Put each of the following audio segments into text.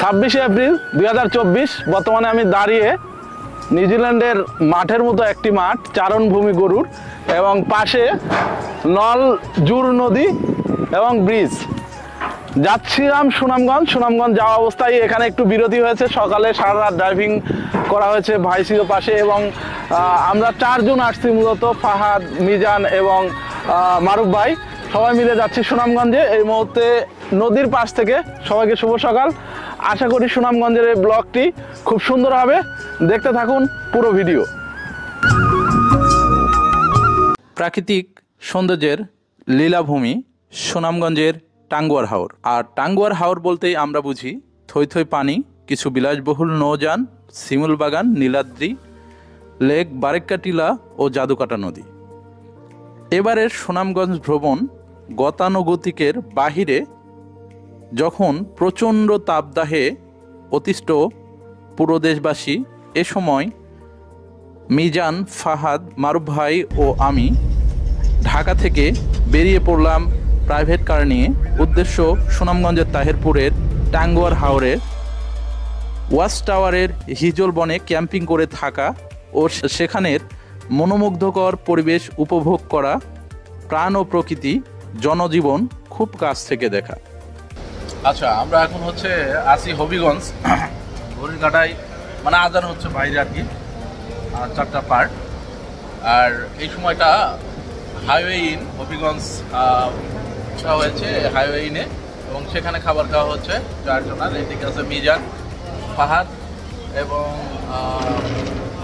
26 April 2024। বর্তমানে আমি দাঁড়িয়ে নিউজিল্যান্ডের মাঠের মতো একটি মাঠ, চারণভূমি গরুর, এবং পাশে নল জুর নদী এবং ব্রিজ। যাচ্ছিলাম সুনামগঞ্জ যাওয়া অবস্থায় এখানে একটু বিরতি হয়েছে। সকালে সারা রাত ড্রাইভিং করা হয়েছে, ভাই ছিল পাশে, এবং আমরা 4 জন আসছি মূলত, ফাহাদ, মিজান এবং মারুফ ভাই, সবাই মিলে যাচ্ছি সুনামগঞ্জে। এই মুহূর্তে নদীর পাশ থেকে সবাইকে শুভ সকাল। আশা করি সুনামগঞ্জের এই ব্লগটি খুব সুন্দর হবে, দেখতে থাকুন পুরো ভিডিও। প্রাকৃতিক সৌন্দর্যের লীলাভূমি সুনামগঞ্জের টাঙ্গুয়ার হাওর। আর টাঙ্গুয়ার হাওর বলতেই আমরা বুঝি থই থই পানি, কিছু বিলাসবহুল নৌযান, শিমুল বাগান, নীলাদ্রি লেক, বারেক্কা টিলা ও জাদুকাটা নদী। এবারের সুনামগঞ্জ ভ্রমণ গতানুগতিকের বাহিরে, যখন প্রচণ্ড তাপদাহে অতিষ্ঠ পুরো দেশবাসী। এ সময় মিজান, ফাহাদ, মারুফ ভাই ও আমি ঢাকা থেকে বেরিয়ে পড়লাম প্রাইভেট কার নিয়ে। উদ্দেশ্য সুনামগঞ্জের তাহেরপুরের টাঙ্গুয়ার হাওরের ওয়াচ টাওয়ারের হিজল বনে ক্যাম্পিং করে থাকা ও সেখানের মনোমুগ্ধকর পরিবেশ উপভোগ করা, প্রাণ ও প্রকৃতি, জনজীবন খুব কাছ থেকে দেখা। আচ্ছা, আমরা এখন আসি হবিগঞ্জ। ঘড়ির কাটায় মানে আজান হচ্ছে বাইরে আর কি, 4টা পার্ট। আর এই সময়টা হাইওয়ে ইন হবিগঞ্জ হয়েছে, হাইওয়ে ইনে, এবং সেখানে খাবার খাওয়া হচ্ছে 4 জনের। এদিকে আছে মিজান, ফাহাদ এবং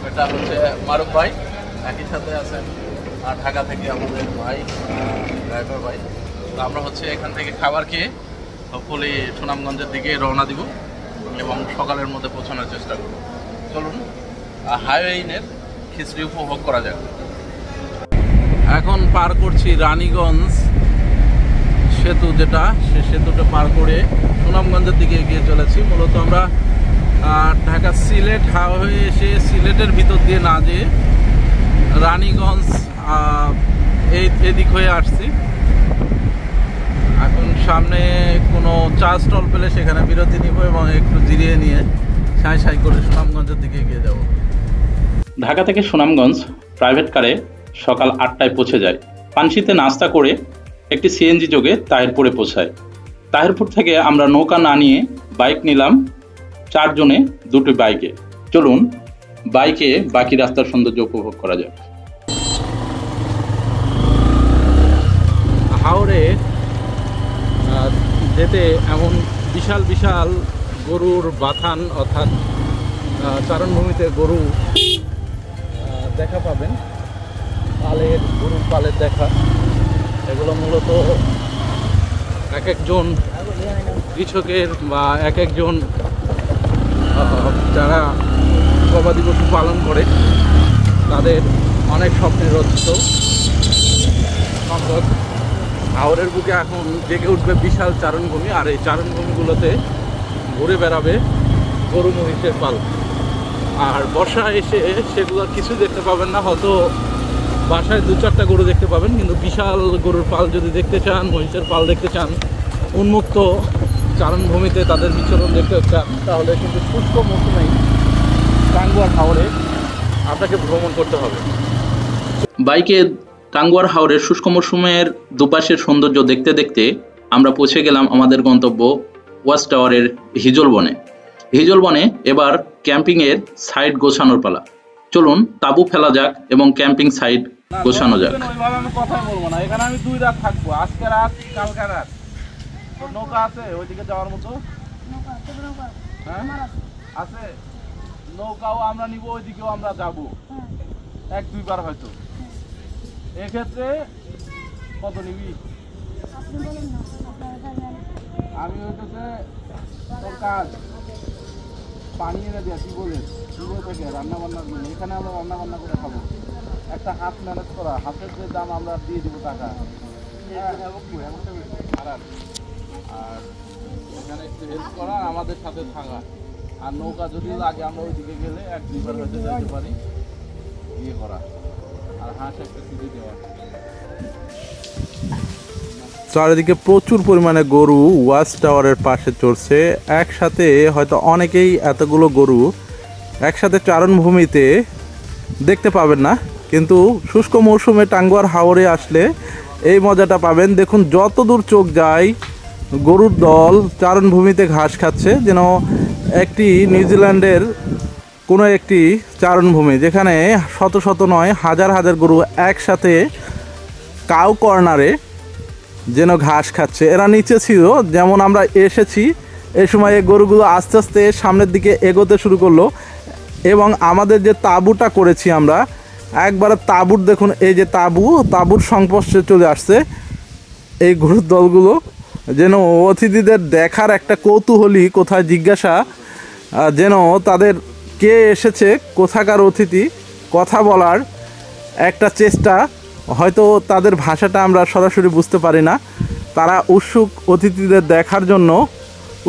এটা হচ্ছে মারুফ ভাই, একই সাথে আছেন ঢাকা থেকে আমাদের ভাই, ড্রাইভার ভাই। তো আমরা এখান থেকে খাবার খেয়ে হোপফুলি সুনামগঞ্জের দিকে রওনা দিব এবং সকালের মধ্যে পৌঁছানোর চেষ্টা করব। চলুন হাইওয়ে ইনের খিচড়ি উপভোগ করা যাক। এখন পার করছি রানীগঞ্জ সেতু, যেটা সে সেতুটা পার করে সুনামগঞ্জের দিকে এগিয়ে চলেছি। মূলত আমরা ঢাকা সিলেট হাইওয়ে এসে সিলেটের ভিতর দিয়ে না যেয়ে রানীগঞ্জ এদিক হয়ে আসছি। এখন সামনে কোনো চা স্টল পেলে সেখানে বিরতি নিব এবং একটু জিরিয়ে নিয়ে সাই করে সুনামগঞ্জের দিকে এগিয়ে যাব। ঢাকা থেকে সুনামগঞ্জ প্রাইভেট কারে সকাল 8টায় পৌঁছে যায়। পানশিতে নাস্তা করে একটি সিএনজি যোগে তাহেরপুরে পৌঁছায়। তাহেরপুর থেকে আমরা নৌকা না নিয়ে বাইক নিলাম 4 জনে 2টি বাইকে। চলুন বাইকে বাকি রাস্তার সৌন্দর্য উপভোগ করা যাক। হাওরে যেতে এমন বিশাল বিশাল গরুর বাথান, অর্থাৎ চারণভূমিতে গরু দেখা পাবেন, গরুর পালের দেখা। এগুলো মূলত এক একজন কৃষকের বা এক একজন যারা গবাদি পশু পালন করে তাদের অনেক স্বপ্নের রচিত সম্পদ। হাওরের বুকে এখন জেগে উঠবে বিশাল চারণভূমি, আর এই চারণভূমিগুলোতে ঘুরে বেড়াবে গরু মহিষের পাল। আর বর্ষা এসে সেগুলো কিছু দেখতে পাবেন না, হয়তো বাসায় 2-4টা গরু দেখতে পাবেন, কিন্তু বিশাল গরুর পাল যদি দেখতে চান, মহিষের পাল দেখতে চান, উন্মুক্ত চারণভূমিতে তাদের বিচরণ দেখতে চান, তাহলে কিন্তু শুষ্ক মৌসুমেই টাঙ্গুয়ার হাওরে আপনাকে ভ্রমণ করতে হবে। বাইকে টাঙ্গুয়ার হাওরের শুষ্ক মৌসুমের দুপাশের সৌন্দর্য দেখতে দেখতে আমরা পৌঁছে গেলাম আমাদের গন্তব্য ওয়াচ টাওয়ারের হিজল বনে। হিজল বনে এবার ক্যাম্পিংয়ের সাইট গোছানোর পালা। চলুন তাঁবু ফেলা যাক এবং ক্যাম্পিং সাইট গোছানো যাক। ওইভাবে আমি কথাই বলবো না, এখানে আমি 2 রাত থাকবো, আজকে রাত কালকে রাত। তো নৌকা আছে ওইদিকে যাওয়ার মতো? হ্যাঁ আছে, নৌকাও আমরা নিব, ওইদিকেও আমরা যাবো 1-2 বার হয়তো। এক্ষেত্রে কত নিবি? আমি তোর কাজ পানি এনে দেওয়া, কি বলে থেকে রান্না বান্নার জন্য। এখানে আমরা রান্না বান্না করে খাবো, একটা হাত ম্যানেজ করা, হাতের যে দাম আমরা দিয়ে দেবো টাকা। আর এখানে একটু হেল্প করা, আমাদের সাথে থাকা। আর নৌকা যদি লাগে আমরা ওইদিকে গেলে 1-2 বার হয়তো যেতে পারি, ইয়ে করা। আর হাঁস একটা সিঁড়ি দেওয়া। চারিদিকে প্রচুর পরিমাণে গরু ওয়াচ টাওয়ারের পাশে চড়ছে। একসাথে হয়তো অনেকেই এতগুলো গরু একসাথে চারণভূমিতে দেখতে পাবেন না, কিন্তু শুষ্ক মৌসুমে টাঙ্গুয়ার হাওরে আসলে এই মজাটা পাবেন। দেখুন যত দূর চোখ যায় গরুর দল চারণভূমিতে ঘাস খাচ্ছে, যেন একটি নিউজিল্যান্ডের কোনো একটি চারণভূমি, যেখানে শত শত নয় হাজার হাজার গরু একসাথে কাউ কর্নারে যেন ঘাস খাচ্ছে। এরা নিচে ছিল, যেমন আমরা এসেছি এই সময় এই গরুগুলো আস্তে আস্তে সামনের দিকে এগোতে শুরু করলো, এবং আমাদের যে তাঁবুটা করেছি আমরা একবারে তাঁবুর, দেখুন এই যে তাঁবুর সংস্পর্শে চলে আসছে এই গরুর দলগুলো, যেন অতিথিদের দেখার একটা কৌতূহলী কোথায় জিজ্ঞাসা, যেন তাদের কে এসেছে, কোথাকার অতিথি, কথা বলার একটা চেষ্টা। হয়তো তাদের ভাষাটা আমরা সরাসরি বুঝতে পারি না, তারা উৎসুক অতিথিদের দেখার জন্য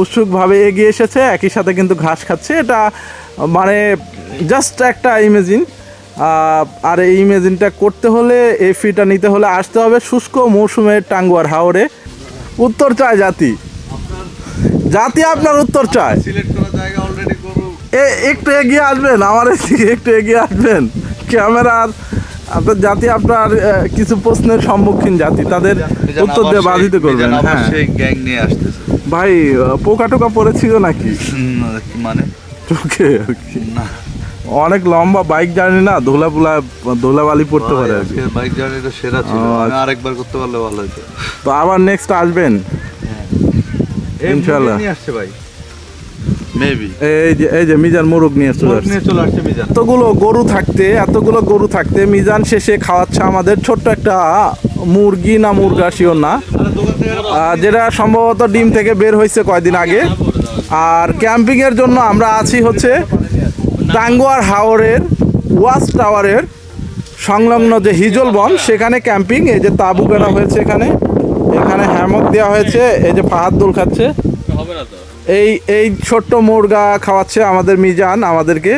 উৎসুকভাবে এগিয়ে এসেছে, একই সাথে কিন্তু ঘাস খাচ্ছে। এটা মানে জাস্ট একটা ইমেজিন, আর এই ইমেজিনটা করতে হলে এই ফিটা নিতে হলে আসতে হবে শুষ্ক মৌসুমে টাঙ্গুয়ার হাওরে। উত্তর চায় জাতি, জাতি আপনার উত্তর চায়। একটু এগিয়ে আসবেন, আমার এদিকে একটু এগিয়ে আসবেন, ক্যামেরার আপনার জাতি আপনার কিছু প্রশ্নের সম্মুখীন জাতি, তাদের উত্তর দিয়ে বাধিত করবেন। হ্যাঁ ভাই, পোকা টোকা পড়েছিল নাকি মানে চোখে? আর কি অনেক লম্বা বাইক জার্নি না, ধুলাবালি পড়তে পারে আর কি। বাইক জার্নিটা সেরা ছিল, আমি আরেকবার করতে পারলে ভালো হতো। তো আবার নেক্সট আসবেন ইনশাআল্লাহ। নিয়ে আসছে ভাই, মেবি এই যে মিজান মুরগ নিয়ে চলে আসছে মিজান। এতগুলো গরু থাকতে মিজান শেষে খাওয়াচ্ছে আমাদের ছোট্ট একটা মুরগি না মুরগা শিওর না, যেটা সম্ভবত ডিম থেকে বের হয়েছে কয়দিন আগে। আর ক্যাম্পিং এর জন্য আমরা আছি হচ্ছে টাঙ্গুয়ার হাওরের ওয়াচ টাওয়ারের সংলগ্ন যে হিজল বন, সেখানে ক্যাম্পিং। এই যে তাঁবু গাড়া হয়েছে, এখানে হ্যামক দেওয়া হয়েছে, এই যে ফাহাদ দোল খাচ্ছে, এই ছোট্ট মুরগা খাওয়াচ্ছে আমাদের মিজান আমাদেরকে।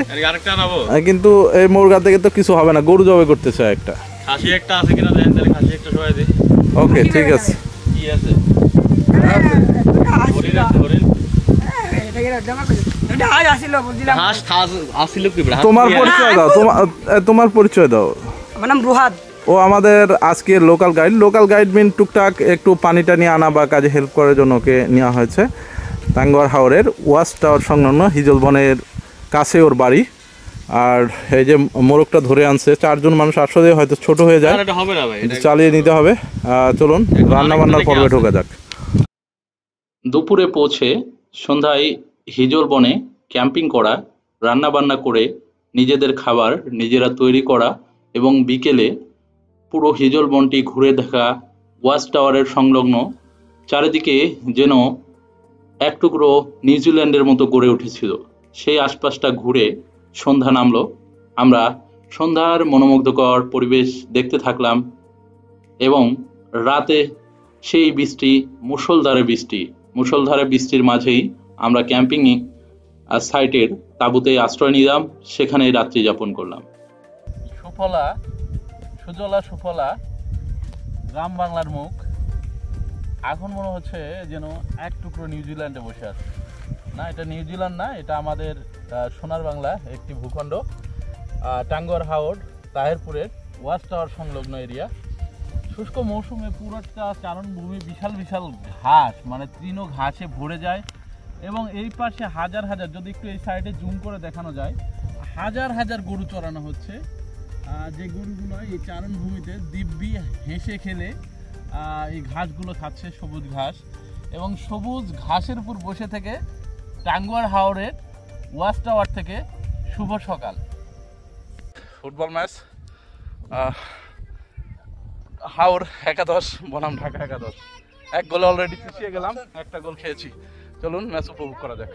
কিন্তু এই মুরগা থেকে তো কিছু হবে না, গরু জবাই করতেছে একটা। ওকে ঠিক আছে। তোমার পরিচয় দাও, তোমার পরিচয় দাও। আমার নাম রুহাদ। ও আমাদের আজকে লোকাল গাইড মিন টুকটাক একটু পানিটা নিয়ে আনা বা কাজে হেল্প করার জন্য ওকে নেওয়া হয়েছে। টাঙ্গুয়ার হাওরের ওয়াচ টাওয়ার সংলগ্ন হিজল বনের কাছে ওর বাড়ি। আর এই যে মোরগটা ধরে আনছে, 4 জন মানুষ আসলে হয়তো ছোট হয়ে যায়, চালিয়ে নিতে হবে। চলুন রান্না বান্নার পর্বে ঢোকা যাক। দুপুরে পৌঁছে সন্ধ্যায় হিজল বনে ক্যাম্পিং করা, রান্না বান্না করে নিজেদের খাবার নিজেরা তৈরি করা, এবং বিকেলে পুরো হিজল বনটি ঘুরে দেখা, ওয়াচ টাওয়ারের সংলগ্ন চারিদিকে যেন এক টুকরো নিউজিল্যান্ডের মতো গড়ে উঠেছিল। সেই আশপাশটা ঘুরে সন্ধ্যা নামলো। আমরা সন্ধ্যার মনোমুগ্ধকর পরিবেশ দেখতে থাকলাম, এবং রাতে সেই বৃষ্টি, মুষলধারে বৃষ্টির মাঝেই আমরা ক্যাম্পিং সাইটের তাঁবুতে আশ্রয় নিলাম, সেখানেই রাত্রি যাপন করলাম। সুফলা গ্রাম বাংলার মুখ এখন মনে হচ্ছে যেন এক টুকরো নিউজিল্যান্ডে বসে আছে। না, এটা নিউজিল্যান্ড না, এটা আমাদের সোনার বাংলা একটি ভূখণ্ড, টাঙ্গুয়ার হাওর তাহেরপুরের ওয়াচ টাওয়ার সংলগ্ন এরিয়া। শুষ্ক মৌসুমে পুরোটা চারণভূমি বিশাল ঘাস, মানে তৃণ ঘাসে ভরে যায়, এবং এই পাশে হাজার হাজার, যদি একটু এই সাইডে জুম করে দেখানো যায়, হাজার হাজার গরু চড়ানো হচ্ছে। যে গরুগুলো এই চারণভূমিতে দিব্যি হেসে খেলে এই ঘাসগুলো খাচ্ছে, সবুজ ঘাস, এবং সবুজ ঘাসের উপর বসে থেকে টাঙ্গুয়ার হাওরের ওয়াচ টাওয়ার থেকে শুভ সকাল। ফুটবল ম্যাচ, হাওর 11 বনাম ঢাকা 11। এক গোলে অলরেডি পিছিয়ে গেলাম, একটা গোল খেয়েছি। চলুন ম্যাচ উপভোগ করা যাক।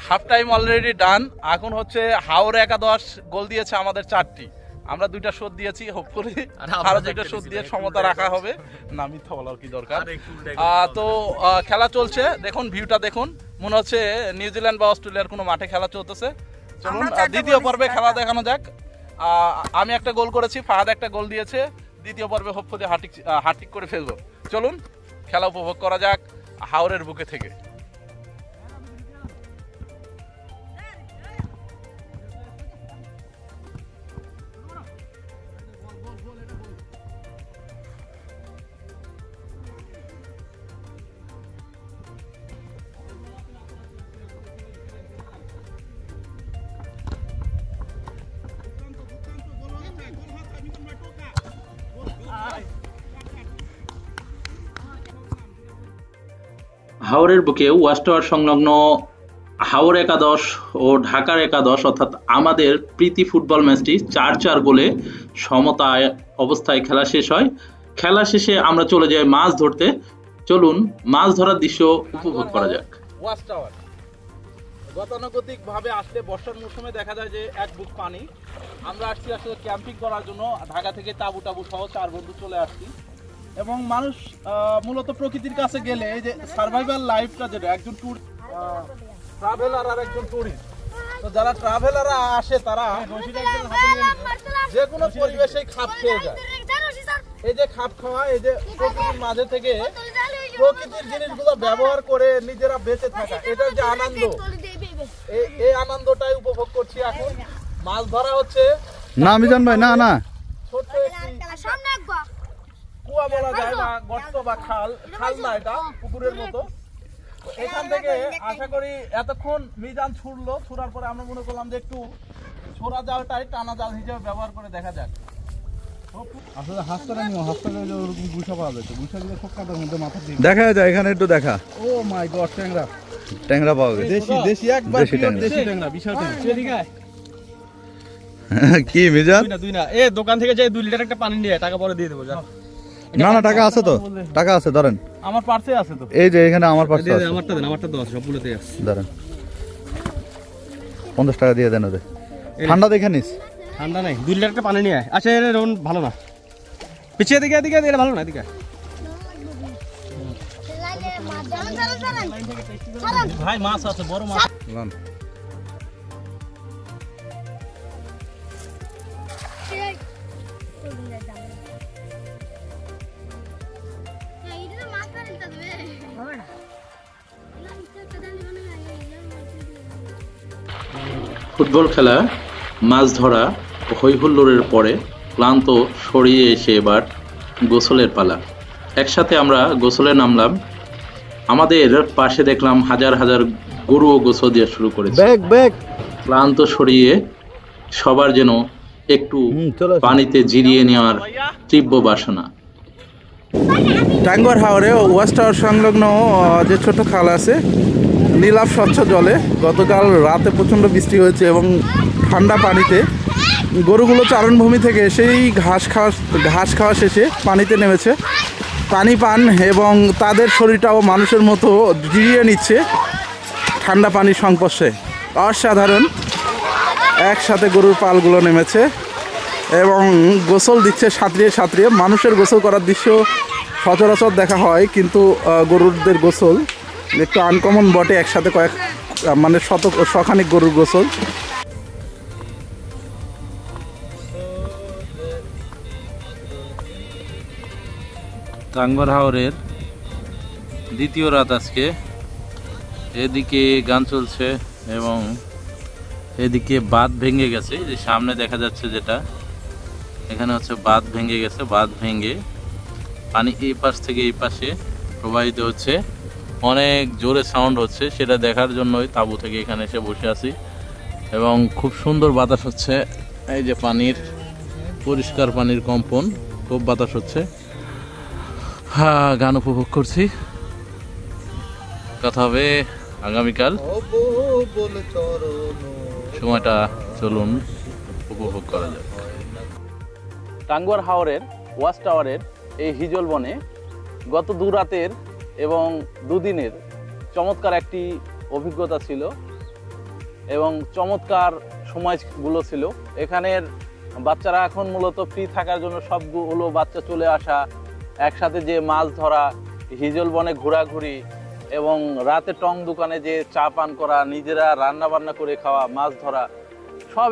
Half time already done. এখন হচ্ছে হাওর 11 গোল দিয়েছে আমাদের 4টি, আমরা 2টা শোধ দিয়েছি, হোপফুলি আরো 2টা শোধ দিয়ে সমতা রাখা হবে। না, মিথ্যা বলার কি দরকার। তো খেলা চলছে, দেখুন ভিউটা দেখুন, মনে হচ্ছে নিউজিল্যান্ড বা অস্ট্রেলিয়ার কোনো মাঠে খেলা চলতেছে। চলুন দ্বিতীয় পর্বে খেলা দেখানো যাক। আমি একটা গোল করেছি, ফাহাদ একটা গোল দিয়েছে। দ্বিতীয় পর্বে হোপফুলি হার্ট্রিক করে ফেলবো। চলুন খেলা উপভোগ করা যাক হাওরের বুকে থেকে। হাওরের বুকে ওয়াচ টাওয়ার সংলগ্ন হাওর একাদশ ও ঢাকার একাদশ অর্থাৎ আমাদের প্রীতি ফুটবল ম্যাচটি 4-4 গোলে সমতায় অবস্থায় খেলা শেষ হয়। খেলা শেষে আমরা চলে যাই মাছ ধরতে। চলুন মাছ ধরার দৃশ্য উপভোগ করা যাক। ওয়াচ টাওয়ার গতানুগতিক ভাবে আসলে বর্ষার মৌসুমে দেখা যায় যে এক বুক পানি। আমরা আসছি আসলে ক্যাম্পিং করার জন্য, ঢাকা থেকে তাবু টাবু সহ 4 বন্ধু চলে আসছি। এবং মানুষ মূলত প্রকৃতির কাছে গেলে এই যে সার্ভাইভাল লাইফটা, যেটা একজন ট্রাভেলার আর একজন টুরিস্ট, তো যারা ট্রাভেলাররা আসে তারা যে কোনো পরিবেশেই খাপ খেয়ে যায়। এই যে খাপ খাওয়া, এই যে প্রকৃতির মাঝে থেকে প্রকৃতির জিনিসগুলো ব্যবহার করে নিজেরা বেঁচে থাকা, এটার যে আনন্দ, এই আনন্দটাই উপভোগ করছি এখন। মাছ ধরা হচ্ছে না মিজান ভাই, না না, ছোট্ট একটি কুয়া বলা যায়, বা গর্ত বা খাল না, এটা পুকুরের মতো। এখান থেকে আশা করি এতক্ষণ মিজান ছুড়লো, ছুড়ার পরে আমরা মনে করলাম যে একটু ছোড়া জালটাই টানা জাল হিসেবে ব্যবহার করে দেখা যাক। আসলে হাঁসটা নিও, হাঁসটা ওরকম গুছা পাওয়া যাচ্ছে, গুছা দিলে সব কাটার মধ্যে মাথা দিয়ে। দেখা যায় এখানে, একটু দেখা। ও মাই গড, ট্যাংরা, ট্যাংরা পাওয়া গেছে। দেশি একবার দেশি ট্যাংরা, বিশাল ট্যাংরা। কি মিজান? তুই না এ দোকান থেকে যাই 2 লিটার একটা পানি নিয়ে টাকা পরে দিয়ে দেবো। না না, টাকা আছে তো, টাকা আছে, ধরেন। আমার পার্সে আছে তো, এই যে এখানে আমার পাশে আছে। আমারটা দেন, আমারটা দাও, সবগুলোতে আছে। ধরেন 50 টাকা দিয়ে দেন ওদের। ঠান্ডা দেখে নিস। ঠান্ডা নাই, 2 লিটার একটা পানি নিয়ে আয়। আচ্ছা এর ভালো না, পিছিয়ে দিকে এদিকে, এটা ভালো না, এদিকে ভাই মাছ আছে, বড় মাছ। ফুটবল খেলা, মাছ ধরা, হইহুল্লোড়ের পরে ক্লান্ত সরিয়ে এসে এবার গোসলের পালা। একসাথে আমরা গোসলে নামলাম। আমাদের পাশে দেখলাম হাজার হাজার গরুও গোসল দিয়ে শুরু করেছে। ক্লান্ত সরিয়ে সবার যেন একটু পানিতে জিরিয়ে নেওয়ার তীব্র বাসনা। টাঙ্গুয়ার হাওরে ওয়াচ টাওয়ার সংলগ্ন যে ছোট খাল আছে, নীলাভ স্বচ্ছ জলে গতকাল রাতে প্রচণ্ড বৃষ্টি হয়েছে এবং ঠান্ডা পানিতে গরুগুলো চারণভূমি থেকে এসেই ঘাস খাওয়া শেষে পানিতে নেমেছে। পানি পান এবং তাদের শরীরটাও মানুষের মতো জিরিয়ে নিচ্ছে ঠান্ডা পানির সংস্পর্শে। অসাধারণ, একসাথে গরুর পালগুলো নেমেছে এবং গোসল দিচ্ছে সাঁতরিয়ে সাঁতরিয়ে। মানুষের গোসল করার দৃশ্য সচরাচর দেখা হয়, কিন্তু গরুদের গোসল একটু আনকমন বটে। একসাথে মানে শখানিক গরুর গোসল। টাঙ্গুয়ার হাওরের দ্বিতীয় রাত আজকে। এদিকে গান চলছে এবং এদিকে বাঁধ ভেঙে গেছে, যে সামনে দেখা যাচ্ছে যেটা, এখানে হচ্ছে বাঁধ ভেঙে গেছে। বাঁধ ভেঙে পানি এই পাশ থেকে এই পাশে প্রবাহিত হচ্ছে, অনেক জোরে সাউন্ড হচ্ছে। সেটা দেখার জন্যই তাঁবু থেকে এখানে এসে বসে আছি এবং খুব সুন্দর বাতাস হচ্ছে। এই যে পানির, পরিষ্কার পানির কম্পন, খুব বাতাস হচ্ছে। হ্যাঁ, গান উপভোগ করছি। কথা হবে আগামীকাল। সময়টা চলুন উপভোগ করা যাক। টাঙ্গুয়ার হাওরের ওয়াচ টাওয়ারের এই হিজল বনে গত 2 রাতের এবং 2 দিনের চমৎকার একটি অভিজ্ঞতা ছিল এবং চমৎকার সময়গুলো ছিল। এখানের বাচ্চারা এখন মূলত ফ্রি থাকার জন্য সবগুলো বাচ্চা চলে আসা, একসাথে যে মাছ ধরা, হিজল বনে ঘোরাঘুরি এবং রাতে টং দোকানে যে চা পান করা, নিজেরা রান্না বান্না করে খাওয়া, মাছ ধরা, সব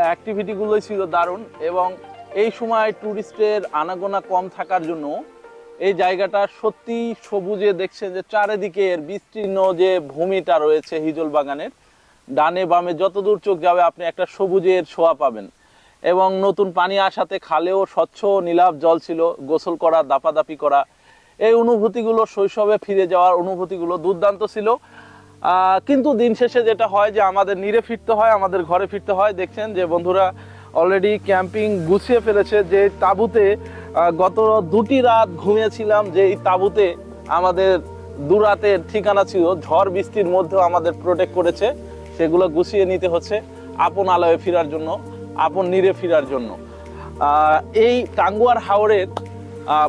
অ্যাক্টিভিটিগুলোই ছিল দারুণ। এবং এই সময় ট্যুরিস্টের আনাগোনা কম থাকার জন্য এই জায়গাটা সত্যি সবুজে দেখছে যে চারিদিকের বিস্তীর্ণ যে ভূমিটা রয়েছে হিজল বাগানের, ডানে বামে যতদূর চোখ যাবে আপনি একটা সবুজের ছোঁয়া পাবেন। এবং নতুন পানি আসাতে খালেও স্বচ্ছ নীলাভ জল ছিল, গোসল করা, দাপাদাপি করা, এই অনুভূতিগুলো, শৈশবে ফিরে যাওয়ার অনুভূতিগুলো দুর্দান্ত ছিল। কিন্তু দিন শেষে যেটা হয় যে আমাদের নিরে ফিরতে হয়, আমাদের ঘরে ফিরতে হয়। দেখছেন যে বন্ধুরা অলরেডি ক্যাম্পিং গুছিয়ে ফেলেছে। যে তাঁবুতে গত 2টি রাত ঘুমিয়েছিলাম, যে এই তাঁবুতে আমাদের 2 রাতের ঠিকানা ছিল, ঝড় বৃষ্টির মধ্যেও আমাদের প্রোটেক্ট করেছে, সেগুলো গুছিয়ে নিতে হচ্ছে আপন আলয়ে ফেরার জন্য, আপন নিরে ফেরার জন্য। এই টাঙ্গুয়ার হাওরের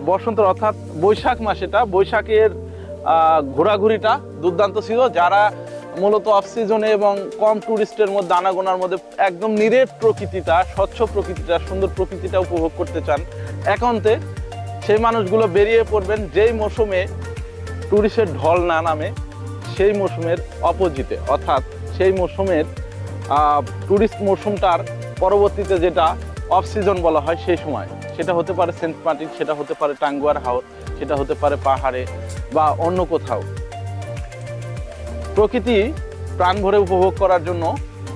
বসন্ত অর্থাৎ বৈশাখ মাসেটা, বৈশাখের ঘোরাঘুরিটা দুর্দান্ত ছিল। যারা মূলত অফ সিজনে এবং কম ট্যুরিস্টের মধ্যে আনাগোনার মধ্যে একদম নিরেট প্রকৃতিটা, স্বচ্ছ প্রকৃতিটা, সুন্দর প্রকৃতিটা উপভোগ করতে চান একান্তে, সেই মানুষগুলো বেরিয়ে পড়বেন যেই মৌসুমে ট্যুরিস্টের ঢল না নামে, সেই মৌসুমের অপোজিটে, অর্থাৎ সেই মৌসুমের ট্যুরিস্ট মৌসুমটার পরবর্তীতে যেটা অফ সিজন বলা হয়, সেই সময় সেটা হতে পারে সেন্ট মার্টিন, সেটা হতে পারে টাঙ্গুয়ার হাওর, সেটা হতে পারে পাহাড়ে বা অন্য কোথাও। প্রকৃতি প্রাণ ভরে উপভোগ করার জন্য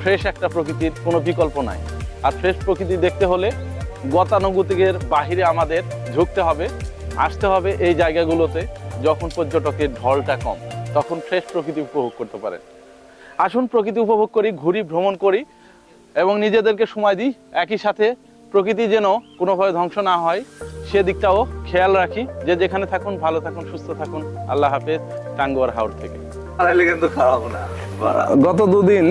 ফ্রেশ একটা প্রকৃতির কোনো বিকল্প নাই। আর ফ্রেশ প্রকৃতি দেখতে হলে গতানুগতিকের বাহিরে আমাদের ঝুঁকতে হবে, আসতে হবে এই জায়গাগুলোতে যখন পর্যটকের ঢলটা কম, তখন ফ্রেশ প্রকৃতি উপভোগ করতে পারেন। আসুন প্রকৃতি উপভোগ করি, ঘুরি, ভ্রমণ করি এবং নিজেদেরকে সময় দিই। একই সাথে প্রকৃতি যেন কোনোভাবে ধ্বংস না হয় সেদিকটাও খেয়াল রাখি। যে যেখানে থাকুন ভালো থাকুন, সুস্থ থাকুন। আল্লাহ হাফেজ। টাঙ্গুয়ার হাওর থেকে গত 2 দিন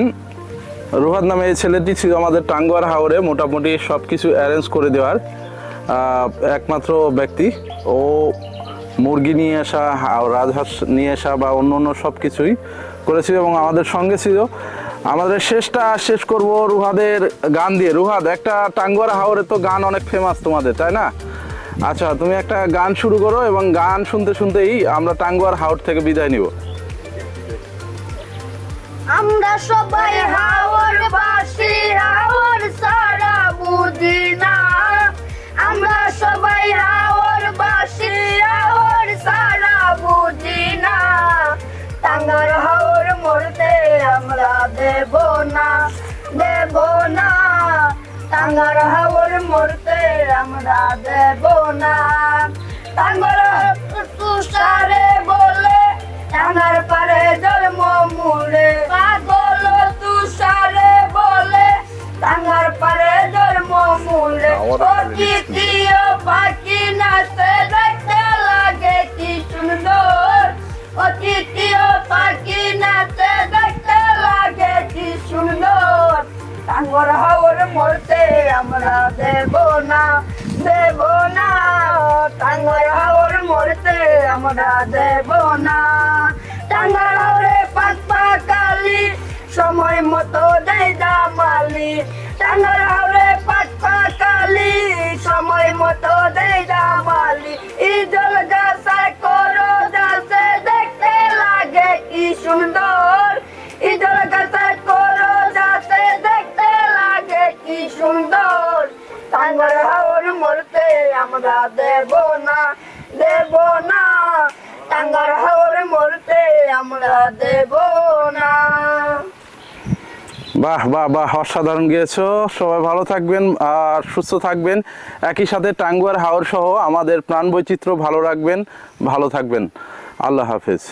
রুহাদ নামে এই ছেলেটি ছিল আমাদের টাঙ্গুয়ার হাওরে মোটামুটি সব কিছু অ্যারেঞ্জ করে দেওয়ার একমাত্র ব্যক্তি। ও মুরগি নিয়ে আসা, রাজহাঁস নিয়ে আসা বা অন্য সব কিছুই করেছিল এবং আমাদের সঙ্গে ছিল। আমাদের শেষ করব রুহাদের গান দিয়ে। রুহাদ, একটা টাঙ্গুয়ার হাওরে তো গান অনেক ফেমাস তোমাদের, তাই না? আচ্ছা, তুমি একটা গান শুরু করো এবং গান শুনতে শুনতেই আমরা টাঙ্গুয়ার হাওর থেকে বিদায় নিব। আমরা সবাই হাওরবাসী, হাওর সারা বুঝি না। আমরা সবাই হাওরবাসী, হাওর সারা বুঝি না। টাঙ্গুয়ার হাওর মরতে আমরা দেব না, দেব না। টাঙ্গুয়ার হাওর মরতে আমরা দেব না। টাঙ্গুয়ার তুষারে বলে টাঙ্গার পারে জন্ম মুড়ে, পাগল তুষারে বলে টাঙ্গার পারে জন্ম মুড়ে। অতিথিও পাখি নাচে দেখতে লাগে কি সুন্দর। অতিথিও পাখি নাচে দেখতে লাগে কি সুন্দর। টাঙ্গুয়ার হাওর মরতে আমরা দেব না, দেব না। টাঙ্গুয়ার হাওর মরতে আমরা দেব না। টাঙ্গুয়ার হাওরে পাকালি সময় মতো দেয় জামালি। টাঙ্গুয়ার হাওরে পাকালি সময় মতো দেয় জামালি। ইজল গাছায় করো যাচ্ছে দেখতে লাগে কি সুন্দর। ইজল গাছায় করো যাচ্ছে দেখতে লাগে কি সুন্দর। টাঙ্গুয়ার হাওর মরতে আমরা দেব না, দেব না। টাঙ্গুয়ার হাওর মরতে আমরা দেব না। বাহ বাহ বাহ, অসাধারণ গেয়েছো। সবাই ভালো থাকবেন আর সুস্থ থাকবেন। একই সাথে টাঙ্গুয়ার হাওর সহ আমাদের প্রাণ বৈচিত্র্য ভালো রাখবেন, ভালো থাকবেন। আল্লাহ হাফেজ।